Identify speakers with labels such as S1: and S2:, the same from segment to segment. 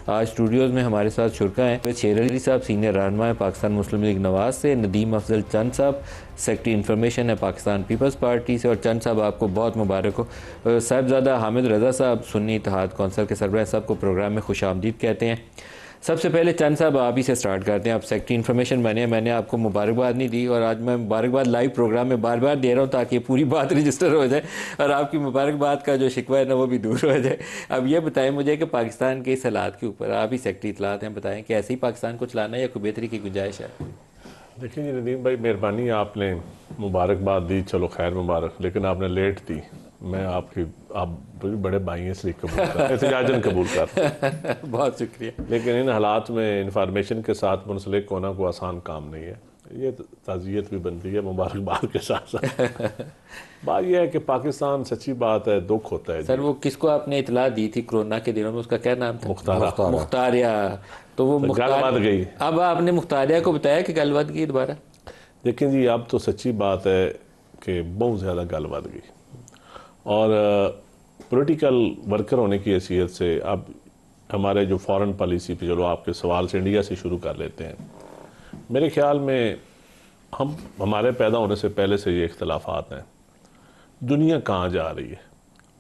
S1: आज स्टूडियोज़ में हमारे साथ शुरका हैं शेर अली साहब, सीनियर रहनुमा है पाकिस्तान मुस्लिम लीग नवाज से, नदीम अफजल चंद साहब सेक्रेटरी इन्फॉर्मेशन है पाकिस्तान पीपल्स पार्टी से, और चंद साहब आपको बहुत मुबारक हो। साहिबजादा हामिद रज़ा साहब सुन्नी इत्तेहाद कौंसिल के सरबराह साहब को प्रोग्राम में खुश आमदीद कहते हैं। सबसे पहले चंद साहब आप ही से स्टार्ट करते हैं। आप सेक्रेटरी इन्फॉर्मेशन बने, मैंने आपको मुबारकबाद नहीं दी और आज मैं मुबारकबाद लाइव प्रोग्राम में बार बार दे रहा हूँ ताकि पूरी बात रजिस्टर हो जाए और आपकी मुबारकबाद का जो शिकवा है ना वो भी दूर हो जाए। अब ये बताएं मुझे कि पाकिस्तान के इस हालात के ऊपर आप ही सेक्रेटरी इत्तलात हैं, बताएं कि ऐसे ही पाकिस्तान को चलाना है या कोई बेहतरी की गुंजाइश है?
S2: देखिए जी नदीम भाई, मेहरबानी आपने मुबारकबाद दी, चलो खैर मुबारक, लेकिन आपने लेट दी। मैं आप बड़े भाई हैं इसलिए कबूल कर एहतजाजन कबूल कर
S1: बहुत शुक्रिया।
S2: लेकिन इन हालात में इंफॉर्मेशन के साथ मुंसलिक होना को आसान काम नहीं है, ये ताज़ियत भी बनती है मुबारकबाद के साथ साथ। बात यह है कि पाकिस्तान, सच्ची बात है, दुख होता है
S1: सर। वो किसको आपने इतला दी थी कोरोना के दिनों में, उसका क्या नाम था? मुख्तारिया। तो वो
S2: गलबात गई।
S1: अब आपने मुख्तारिया को बताया कि गलबात गई दोबारा?
S2: देखें जी, अब तो सच्ची बात है कि बहुत ज़्यादा गलबात गई और पॉलिटिकल वर्कर होने की हैसियत से अब हमारे जो फॉरेन पॉलिसी पे, चलो आपके सवाल से इंडिया से शुरू कर लेते हैं। मेरे ख्याल में हमारे पैदा होने से पहले से ये इख्तलाफात हैं। दुनिया कहाँ जा रही है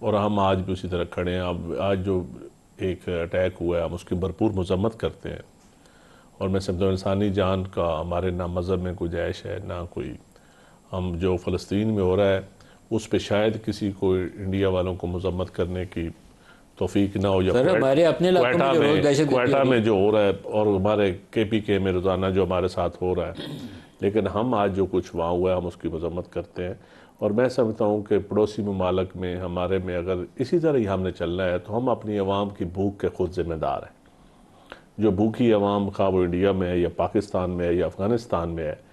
S2: और हम आज भी उसी तरह खड़े हैं। अब आज जो एक अटैक हुआ है हम उसकी भरपूर मजम्मत करते हैं और मैं समझता हूँ इंसानी जान का हमारे ना मज़हब में गुंजाइश है ना कोई। हम जो फ़लस्तीन में हो रहा है उस पे शायद किसी को इंडिया वालों को मजम्मत करने की तौफीक ना हो, या क्वेटा में जो हो रहा है और हमारे KPK में रोज़ाना जो हमारे साथ हो रहा है। लेकिन हम आज जो कुछ वहाँ हुआ है हम उसकी मजम्मत करते हैं और मैं समझता हूँ कि पड़ोसी ममालिक में हमारे में अगर इसी तरह ही हमने चलना है तो हम अपनी आवाम की भूख के खुद ज़िम्मेदार हैं। जो भूखी आवाम, खा वो इंडिया में है या पाकिस्तान में है या अफ़गानिस्तान में है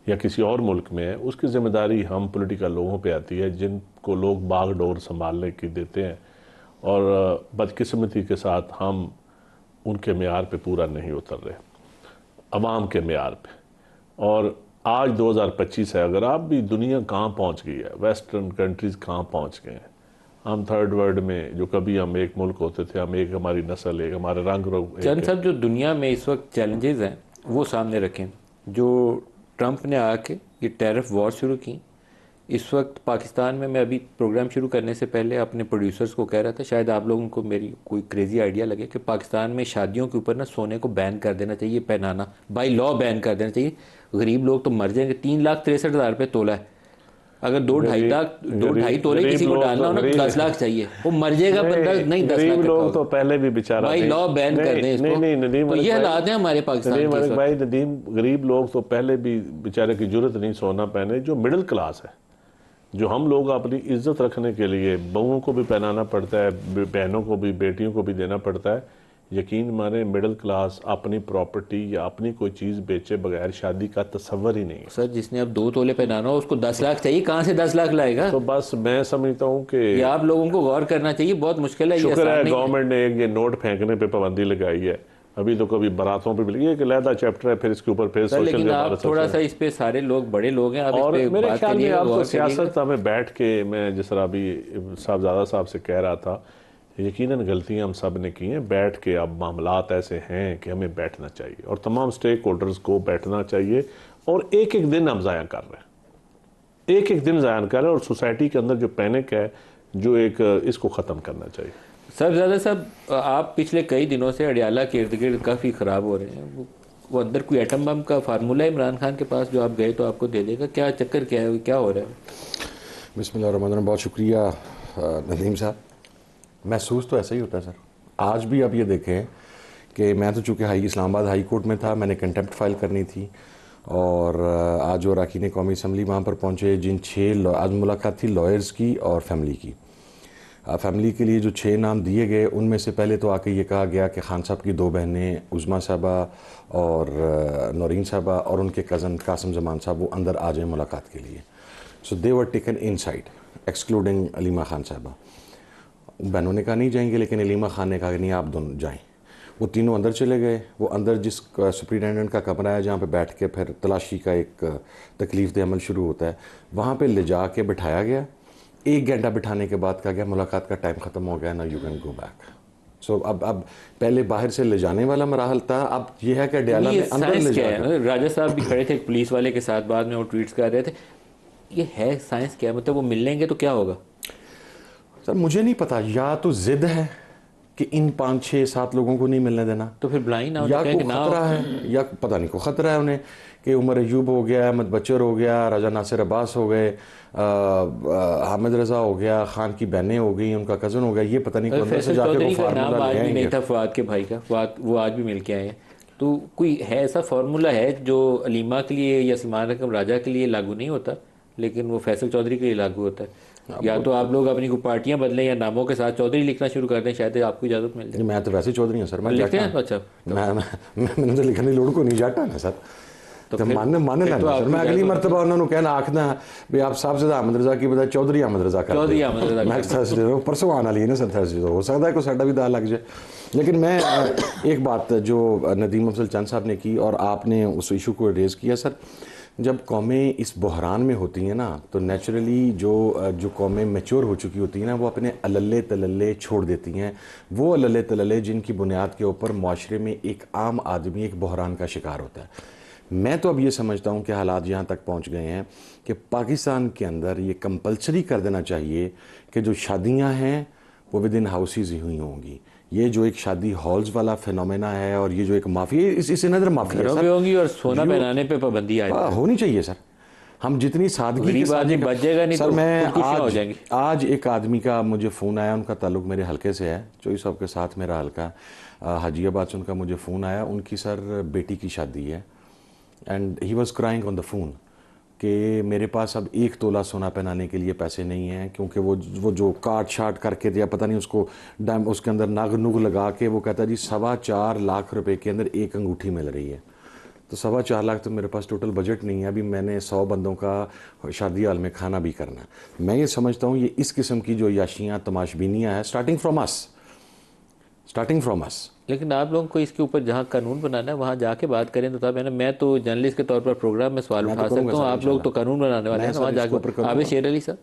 S2: या किसी और मुल्क में है, उसकी ज़िम्मेदारी हम पॉलिटिकल लोगों पे आती है जिनको लोग बाग डोर संभालने की देते हैं और बदकिस्मती के साथ हम उनके मेयार पे पूरा नहीं उतर रहे, अवाम के मेयार पे। और आज 2025 है, अगर आप भी दुनिया कहाँ पहुँच गई है, वेस्टर्न कंट्रीज़ कहाँ पहुँच गए हैं। हम थर्ड वर्ल्ड में जो कभी हम एक मुल्क होते थे, हम एक हमारी नस्ल, एक हमारे रंग रूप।
S1: चंद साहब, जो दुनिया में इस वक्त चैलेंजेस हैं वो सामने रखें। जो ट्रंप ने आके ये टैरिफ वॉर शुरू की, इस वक्त पाकिस्तान में, मैं अभी प्रोग्राम शुरू करने से पहले अपने प्रोड्यूसर्स को कह रहा था, शायद आप लोगों को मेरी कोई क्रेजी आइडिया लगे, कि पाकिस्तान में शादियों के ऊपर ना सोने को बैन कर देना चाहिए, पहनाना बाई लॉ बैन कर देना चाहिए। गरीब लोग तो मर जाएंगे। 3,63,000 रुपये तोला है। अगर 2-2.5 तोले किसी को डालना हो ना तो 10 लाख चाहिए, वो मर जाएगा बंदा। नहीं, 10 लाख
S2: लोग तो पहले भी बेचारा
S1: भाई लॉ बैन कर दें इसको। तो ये हालात है हमारे पाकिस्तान के।
S2: भाई नदीम, गरीब लोग तो पहले भी बेचारे की जरूरत नहीं सोना पहने। जो मिडिल क्लास है, जो हम लोग अपनी इज्जत रखने के लिए बहुओं को भी पहनाना पड़ता है, बहनों को भी, बेटियों को भी देना पड़ता है। यकीन माने मिडिल क्लास अपनी प्रॉपर्टी या अपनी कोई चीज़ बेचे बगैर शादी का तस्वर ही नहीं है।
S1: सर, जिसने अब 2 तोले पहनाना हो उसको 10 लाख चाहिए, कहाँ से 10 लाख लाएगा?
S2: तो बस मैं समझता हूँ कि
S1: आप लोगों को गौर करना चाहिए, बहुत मुश्किल है।
S2: शुक्र है गवर्नमेंट ने एक ये नोट फेंकने पे पाबंदी लगाई है। अभी तो कभी बारातों पे भी, एक अलहदा चैप्टर है, फिर इसके ऊपर फिर सोशल।
S1: लेकिन आप थोड़ा सा इस पे, सारे लोग बड़े लोग हैं,
S2: और मेरे ख्याल में आपको सियासत हमें बैठ के, मैं जिस तरह अभी साहबजादा साहब से कह रहा था, यकीनन गलतियां हम सब ने की हैं। बैठ के अब मामलात ऐसे हैं कि हमें बैठना चाहिए और तमाम स्टेक होल्डर्स को बैठना चाहिए। और एक एक दिन हम ज़ाया कर रहे हैं, एक एक दिन ज़ाया कर रहे हैं और सोसाइटी के अंदर जो पैनिक है, जो एक, इसको ख़त्म करना चाहिए।
S1: साहबजादा साहब, आप पिछले कई दिनों से अडियाला के इर्द गिर्द काफ़ी ख़राब हो रहे हैं। वो अंदर कोई एटम बम का फार्मूला है इमरान खान के पास, जो आप गए तो आपको दे देगा? क्या चक्कर क्या है, क्या हो रहा है?
S3: बिस्मिल्लाहिर्रहमानिर्रहीम। बहुत शुक्रिया नदीम साहब। महसूस तो ऐसा ही होता है सर। आज भी आप ये देखें कि मैं तो चूँकि इस्लामाबाद हाई कोर्ट में था, मैंने कंटेम्प्ट फाइल करनी थी और आज जो अरकान कौमी असम्बली वहाँ पर पहुँचे, जिन 6 आज मुलाकात थी लॉयर्स की और फैमिली की। फैमिली के लिए जो 6 नाम दिए गए, उनमें से पहले तो आके ये कहा गया कि खान साहब की 2 बहनें उज़मा साहबा और नौरीन साहबा और उनके कज़न कासिम जमान साहब वो अंदर आ जाएँ मुलाकात के लिए। So they were taken inside excluding Aleema Khan साहबा। बहनों ने कहा नहीं जाएंगे, लेकिन अलीमा खान ने कहा कि नहीं आप दोनों जाएं। वो तीनों अंदर चले गए। वो अंदर जिस सुप्रिटेंडेंट का कमरा है जहाँ पे बैठ के फिर तलाशी का एक तकलीफ दे अमल शुरू होता है, वहाँ पे ले जा के बिठाया गया। 1 घंटा बिठाने के बाद कहा गया मुलाकात का टाइम ख़त्म हो गया ना, यू कैन गो बैक। सो अब पहले बाहर से ले जाने वाला मराहल था, अब ये है कि अडयाला में अंदर ले जाए।
S1: राजा साहब भी खड़े थे एक पुलिस वाले के साथ, बाद में वो ट्वीट्स कर रहे थे, ये है साइंस क्या, मतलब वो मिल लेंगे तो क्या होगा?
S3: सर मुझे नहीं पता, या तो जिद है कि इन 5, 6, 7 लोगों को नहीं मिलने देना,
S1: तो फिर ब्लाइंड
S3: या कोई खतरा है, या पता नहीं को खतरा है उन्हें कि उमर अयूब हो गया, अहमद बचर हो गया, राजा नासिर अब्बास हो गए, हामिद रजा हो गया, खान की बहनें हो गई, उनका कज़न हो गया, ये पता नहीं कौन से जाके वो फार्मूला ले आएंगे।
S1: नहीं था फवाद के भाई का, फवाद वो आज भी मिल के आए हैं। तो कोई है ऐसा फार्मूला है जो अलीमा के लिए या सलमान रकम राजा के लिए लागू नहीं होता, लेकिन वो फैसल चौधरी के लिए लागू होता है? या तो आप लोग अपनी को पार्टियां बदलें या नामों के साथ चौधरी लिखना शुरू कर दें, शायद आपको इजाज़त मिल जाए।
S3: मैं तो वैसे चौधरी हूँ सर, मैं
S1: लिखते हैं। अच्छा,
S3: मैंने तो लिखने लोड़ को नहीं जाता ना सर, तो मानने लेना सर। मैं अगली मरतबा उन्होंने कहना आखना भी आप साहब से अहमद रजा की बजाय चौधरी अहमद रजा कर,
S1: चौधरी अहमद रजा
S3: नेक्स्ट थर्सडे परसों आना लिए ना सर, थर्सडे तो हो सकता है कोई साडा भी दाल लग जाए। लेकिन मैं एक बात जो नदीम अफजल चंद साहब ने की और आपने उस इशू को रेज़ किया सर, जब कौमें इस बहरान में होती हैं ना, तो नेचुरली जो कौमें मैच्योर हो चुकी होती हैं ना, वो अपने अल्ले तल्ले छोड़ देती हैं। वो अल्ले तल्ले जिनकी बुनियाद के ऊपर माशरे में एक आम आदमी एक बहरान का शिकार होता है। मैं तो अब ये समझता हूँ कि हालात यहाँ तक पहुँच गए हैं कि पाकिस्तान के अंदर ये कंपलसरी कर देना चाहिए कि जो शादियाँ हैं वो विद इन हाउसेज ही हुई होंगी। ये जो एक शादी हॉल्स वाला फिनोमेना है और ये जो एक माफिया, इस नज़र माफिया
S1: होंगी और सोना पहनाने पे पाबंदी
S3: होनी चाहिए सर। हम जितनी सादगी के साथ
S1: बच जाएगा नहीं
S3: सर,
S1: तो
S3: मैं आज एक आदमी का मुझे फ़ोन आया, उनका ताल्लुक मेरे हलके से है, चोई साहब के साथ मेरा हलका हाजियाबाद से, उनका मुझे फ़ोन आया, उनकी सर बेटी की शादी है and he was crying on the phone कि मेरे पास अब 1 तोला सोना पहनाने के लिए पैसे नहीं हैं, क्योंकि वो जो काट शाट करके या पता नहीं उसको उसके अंदर नग नुग लगा के वो कहता है जी 4.25 लाख रुपए के अंदर एक अंगूठी मिल रही है। तो 4.25 लाख तो मेरे पास टोटल बजट नहीं है, अभी मैंने 100 बंदों का शादी हाल में खाना भी करना है। मैं ये समझता हूँ ये इस किस्म की जो याशियाँ तमाशबीनियाँ हैं स्टार्टिंग फ्रॉम अस।
S1: लेकिन आप लोगों को इसके ऊपर जहाँ कानून बनाना है वहाँ जाके बात करें तो तब है ना। मैं तो जर्नलिस्ट के तौर पर प्रोग्राम में सवाल उठा सकता हूँ, आप लोग तो कानून बनाने वाले हैं, वहाँ जाकर आबिद शेर अली साहब,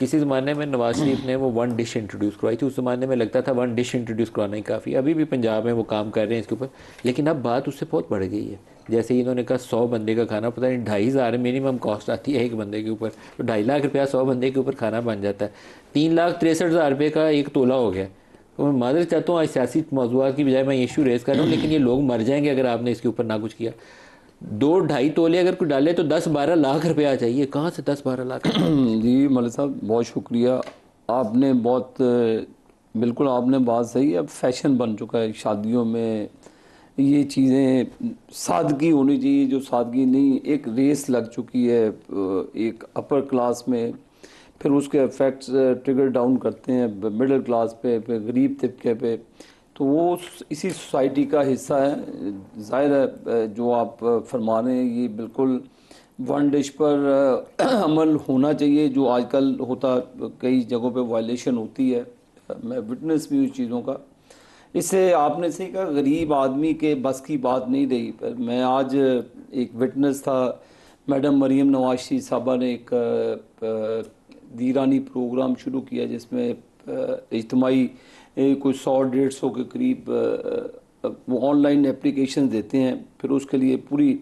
S1: किसी ज़माने में नवाज शरीफ ने वो 1 डिश इंट्रोड्यूस करवाई थी, उस ज़माने में लगता था 1 डिश इंट्रोड्यूस करवाना ही काफ़ी, अभी भी पंजाब में वो काम कर रहे हैं इसके ऊपर, लेकिन अब बात उससे बहुत बढ़ गई है। जैसे इन्होंने कहा 100 बंदे का खाना, पता नहीं 2,500 मिनिमम कॉस्ट आती है एक बंदे के ऊपर, तो 2.5 लाख रुपया 100 बंदे के ऊपर खाना बन जाता है। 3,63,000 रुपये का 1 तोला हो गया। तो मैं मादर चाहता हूँ आज सियासी मौज़ूआत की बजाय मैं इशू रेज़ कर रहा हूँ, लेकिन ये लोग मर जाएंगे अगर आपने इसके ऊपर ना कुछ किया। 2-2.5 तोले अगर कोई डाले तो 10-12 लाख रुपया चाहिए, कहाँ से 10-12 लाख?
S4: जी मलिक साहब बहुत शुक्रिया, आपने बहुत बिल्कुल आपने बात सही है। अब फैशन बन चुका है शादियों में ये चीज़ें, सादगी होनी चाहिए, जो सादगी नहीं, एक रेस लग चुकी है एक अपर क्लास में, फिर उसके इफ़ेक्ट्स ट्रिगर डाउन करते हैं मिडिल क्लास पे, फिर गरीब तबके पे, तो वो इसी सोसाइटी का हिस्सा है। ज़ाहिर है जो आप फरमा रहे हैं ये बिल्कुल 1 डिश पर अमल होना चाहिए, जो आजकल होता कई जगहों पे वायलेशन होती है, मैं विटनेस भी उस चीज़ों का। इससे आपने सही कहा गरीब आदमी के बस की बात नहीं रही। पर मैं आज एक विटनेस था, मैडम मरीम नवाज शरीफ साहबा ने एक दीरानी प्रोग्राम शुरू किया जिसमें इज्तिमाई कोई 100-150 के करीब वो ऑनलाइन एप्लीकेशन देते हैं, फिर उसके लिए पूरी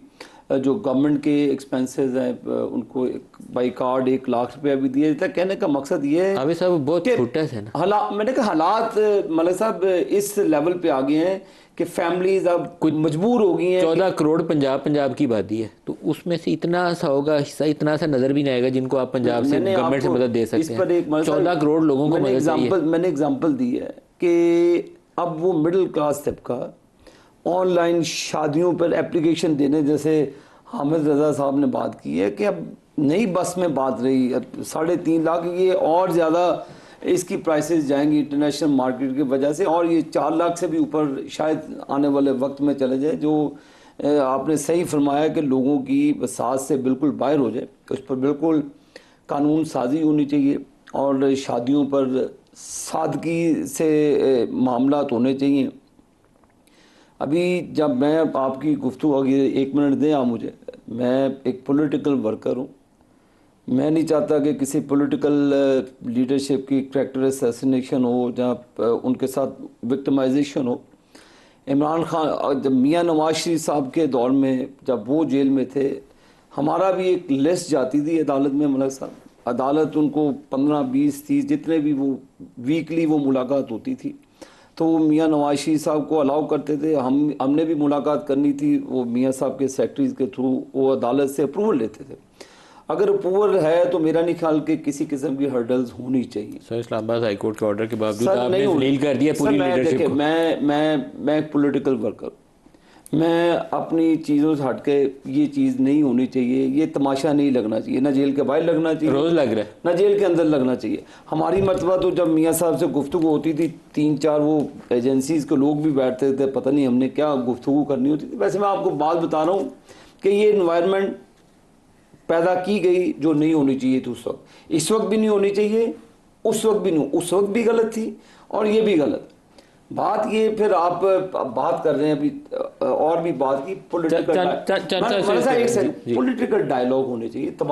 S4: जो गवर्नमेंट के एक्सपेंसेस हैं उनको बाई कार्ड 1 लाख रुपया भी दिया जाता है। कहने का मकसद ये है
S1: अभी साहब बहुत छोटा है ना,
S4: मैंने कहा हालात मलिक साहब इस लेवल पे आ गए हैं कि फैमिलीज अब कुछ मजबूर हो गई हैं।
S1: 14 करोड़ पंजाब की आबादी है, तो उसमें से इतना सा होगा हिस्सा, इतना सा नजर भी नहीं आएगा जिनको आप पंजाब से गवर्नमेंट से मदद दे सकते हैं। 14 करोड़ लोगों को मदद चाहिए।
S4: मैंने एग्जांपल दी है कि अब वो मिडिल क्लास तबका ऑनलाइन शादियों पर एप्लीकेशन देने, जैसे हामिद रजा साहब ने बात की है कि अब नई बस में बात रही, अब 3.5 लाख ये और ज़्यादा इसकी प्राइसेस जाएंगी इंटरनेशनल मार्केट की वजह से, और ये 4 लाख से भी ऊपर शायद आने वाले वक्त में चले जाए। जो आपने सही फरमाया कि लोगों की साथ से बिल्कुल बाहर हो जाए, उस पर बिल्कुल कानून साजी होनी चाहिए और शादियों पर सादगी से मामलात होने चाहिए। अभी जब मैं आपकी गुफ्तगू, अगर 1 मिनट दें आप मुझे, मैं एक पॉलिटिकल वर्कर हूँ, मैं नहीं चाहता कि किसी पॉलिटिकल लीडरशिप की कैरेक्टर असैसिनेशन हो, जहाँ उनके साथ विक्टिमाइजेशन हो। इमरान खान, जब मियां नवाज शरीफ साहब के दौर में जब वो जेल में थे, हमारा भी एक लिस्ट जाती थी अदालत में, मलक साहब, अदालत उनको 15, 20, 30 जितने भी वो वीकली वो मुलाकात होती थी, तो वो मियां नवाज शरीफ साहब को अलाउ करते थे। हमने भी मुलाकात करनी थी, वो मियां साहब के सेक्रेटरीज के थ्रू वो अदालत से अप्रूवल लेते थे। अगर अप्रूवल है तो मेरा नहीं ख्याल कि किसी किस्म की हर्डल्स होनी चाहिए।
S1: सर इस्लामाबाद हाई कोर्ट के ऑर्डर के बावजूद
S4: सर,
S1: आपने
S4: नहीं होनी-
S1: लील कर दिया पूरी
S4: सर, मैं
S1: लीडरशिप
S4: देखिए,
S1: को।
S4: मैं एक पॉलिटिकल वर्कर, मैं अपनी चीज़ों से हट के ये चीज़ नहीं होनी चाहिए, ये तमाशा नहीं लगना चाहिए, ना जेल के बाहर लगना चाहिए,
S1: रोज लग रहा है।
S4: ना जेल के अंदर लगना चाहिए। हमारी मर्तबा तो जब मियाँ साहब से गुफ्तगू होती थी, 3-4 वो एजेंसीज के लोग भी बैठते थे, पता नहीं हमने क्या गुफ्तगू करनी होती थी। वैसे मैं आपको बात बता रहा हूँ कि ये इन्वायरमेंट पैदा की गई जो नहीं होनी चाहिए थी उस वक्त, इस वक्त भी नहीं होनी चाहिए, उस वक्त भी नहीं, उस वक्त भी गलत थी और ये भी गलत। बात ये फिर आप बात कर रहे हैं अभी और भी बात की पॉलिटिकल,
S1: एक सेकंड।
S4: पॉलिटिकल डायलॉग होने चाहिए।